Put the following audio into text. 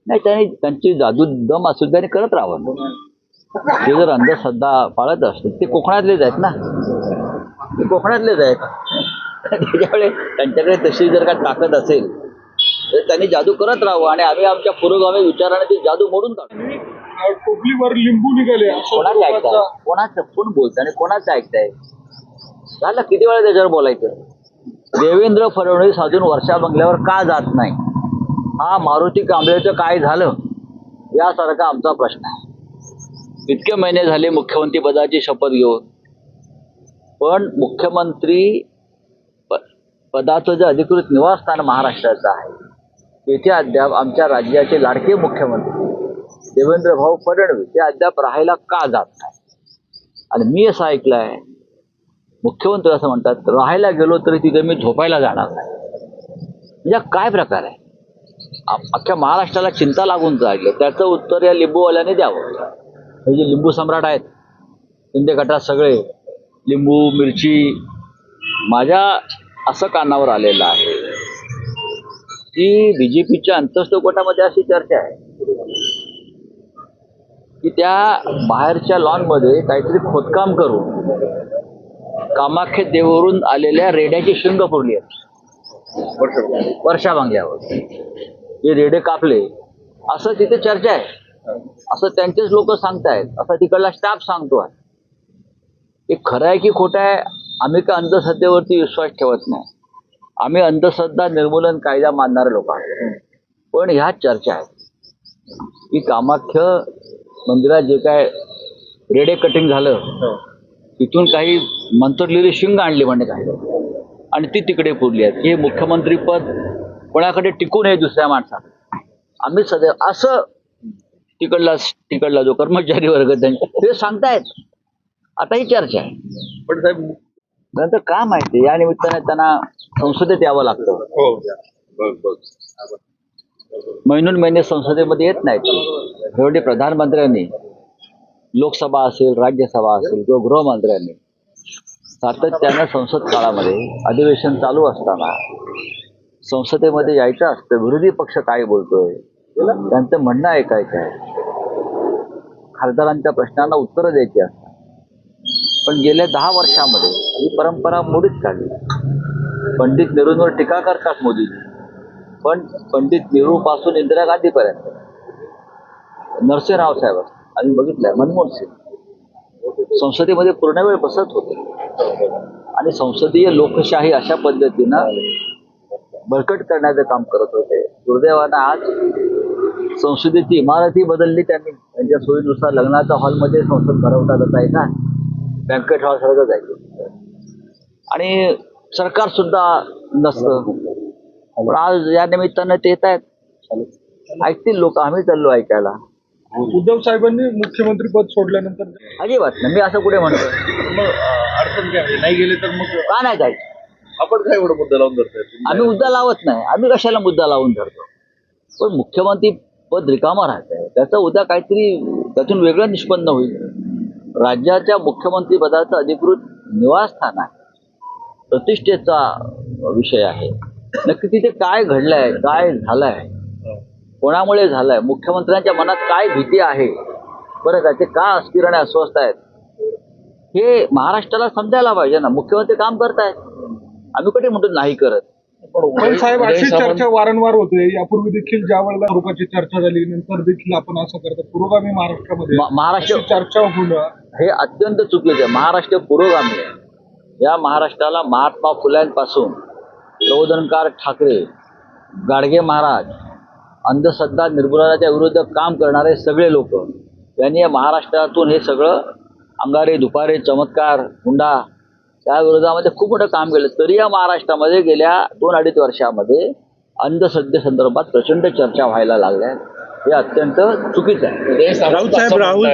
नाही, त्यांची जादू दम असेल त्यांनी करत राहावं. ते जर अंधश्रद्धा पाळत असतील, ते कोकणातलेच आहेत ना, ते कोकणातलेच आहेत. त्याच्यामुळे त्यांच्याकडे तशी जर का ताकद असेल तर त्यांनी जादू करत राहावं आणि आम्ही आमच्या पुरोगामी विचाराने ती जादू मोडून काढू. टोपलीवर लिंबू निघाले. कोणाचं ऐकताय, कोणाचं कोण बोलतंय आणि कोणाचं ऐकताय? झालं किती वेळा त्याच्यावर बोलायचं. देवेंद्र फडणवीस अजून वर्षा बंगल्यावर का जात नाही, हा मारुती कांबळेचं काय झालं यासारखा आमचा प्रश्न आहे. इतके महिने झाले मुख्यमंत्री पदाची शपथ घेऊन, पण मुख्यमंत्री पदाचं जे अधिकृत निवासस्थान महाराष्ट्राचं आहे, तेथे अद्याप आमच्या राज्याचे लाडके मुख्यमंत्री देवेंद्र भाऊ फडणवीस ते अद्याप राहायला का जात नाही. आणि मी असं ऐकलंय, मुख्यमंत्री असं म्हणतात, राहायला गेलो तरी तिथे मी झोपायला जाणार नाही. म्हणजे काय प्रकार आहे? अख्ख्या महाराष्ट्राला चिंता लागून जाईल, त्याचं उत्तर या लिंबूवाल्याने द्यावं. हे जे लिंबू सम्राट आहेत शिंदे गटात सगळे, लिंबू मिरची, माझ्या असं कानावर आलेलं आहे की बीजेपीच्या अंतस्थ गटामध्ये अशी चर्चा आहे की त्या बाहेरच्या लॉनमध्ये काहीतरी खोदकाम करून कामाख्या देववरून आलेल्या रेड्याची शिंग पुरली आहेत वर्षा बंगल्यावर. हे रेडे कापले असं तिथे चर्चा आहे, असं त्यांचेच लोक सांगतायत, असं तिकडला स्टाफ सांगतो आहे. हे खरं आहे की खोटं आहे, आम्ही का अंधश्रद्धेवरती विश्वास ठेवत नाही. आम्ही अंधश्रद्धा निर्मूलन कायदा मानणारे लोक आहोत. पण ह्या चर्चा आहेत की कामाख्य मंदिरात जे काय रेडे कटिंग झालं, तिथून काही मंत्रलेली शिंग आणली म्हणजे काय, आणि ती तिकडे पुरली आहेत. हे मुख्यमंत्री पद कोणाकडे टिकू नये दुसऱ्या माणसाकडे, आम्ही सदैव असं तिकडला जो कर्मचारी वर्ग ते सांगतायत. आता ही चर्चा आहे. पण साहेब नंतर का माहिती, या निमित्ताने त्यांना संसदेत यावं लागतं. महिने संसदेमध्ये येत नाहीत. शेवटी प्रधानमंत्र्यांनी, लोकसभा असेल, राज्यसभा असेल किंवा गृहमंत्र्यांनी सातत्यानं संसद काळामध्ये अधिवेशन चालू असताना संसदेमध्ये यायचं असतं. विरोधी पक्ष काय बोलतोय त्यांचं म्हणणं ऐकायचं आहे, खासदारांच्या प्रश्नांना उत्तरं द्यायची असतात. पण गेल्या 10 वर्षामध्ये ही परंपरा मोडीत काढली. पंडित नेहरूंवर टीका करतात मोदीजी, पण पंडित नेहरू पासून इंदिरा गांधीपर्यंत, नरसिंह राव साहेब आम्ही बघितलंय, मनमोहन सिंग संसदेमध्ये पूर्ण वेळ बसत होते आणि संसदीय लोकशाही अशा पद्धतीनं बळकट करण्याचं काम करत होते. दुर्दैवानं आज संसदेची इमारतही बदलली त्यांनी. त्यांच्या सोयीनुसार लग्नाच्या हॉलमध्ये संसद भरवता जाता येतात, बँकेट हॉल सारखं जायचं, आणि सरकार सुद्धा नसतं. पण आज या निमित्तानं ते येत आहेत, ऐकतील लोक, आम्ही चाललो ऐकायला. उद्धव साहेबांनी मुख्यमंत्री पद सोडल्यानंतर अजिबात नाही, मी असं कुठे म्हणतो. मग अडचण काय, नाही गेले तर मग का नाही जायचं? आपण काय एवढा मुद्दा लावून धरताय? आम्ही मुद्दा लावत नाही, आम्ही कशाला मुद्दा लावून धरतो. पण मुख्यमंत्री पद रिकामा राहत आहे, त्याचं उद्या काहीतरी त्यातून वेगळं निष्पन्न होईल. राज्याच्या मुख्यमंत्री पदाचं अधिकृत निवासस्थान आहे, प्रतिष्ठेचा विषय आहे. नक्की तिथे काय घडलंय, काय झालंय, कोणामुळे झालंय, मुख्यमंत्र्यांच्या मनात काय भीती आहे, बरं का, ते का अस्थिर आणि अस्वस्थ आहेत, हे महाराष्ट्राला समजायला पाहिजे ना. मुख्यमंत्री काम करतायत, आम्ही कुठे म्हणतो नाही करत. पण साहेब अशी चर्चा वारंवार होते. यापूर्वी देखील ज्या वेळेला स्वरूपाची चर्चा झाली, नंतर देखील आपण असं करतो पुरोगामी महाराष्ट्रामध्ये महाराष्ट्र चर्चा होणं हे अत्यंत चुकीचं आहे. महाराष्ट्र पुरोगामी आहे. या महाराष्ट्राला महात्मा फुल्यांपासून प्रबोधनकार ठाकरे, गाडगे महाराज, अंधश्रद्धा निर्मूलनाच्या विरुद्ध काम करणारे सगळे लोक, यांनी या महाराष्ट्रातून हे सगळं अंगारे दुपारे चमत्कार हुंडा त्या विरोधामध्ये खूप मोठं काम केलं. तरी या महाराष्ट्रामध्ये गेल्या 2-2.5 वर्षामध्ये अंधश्रद्धेसंदर्भात प्रचंड चर्चा व्हायला लागल्या. हे अत्यंत चुकीचं आहे. राऊत साहेब, राहुल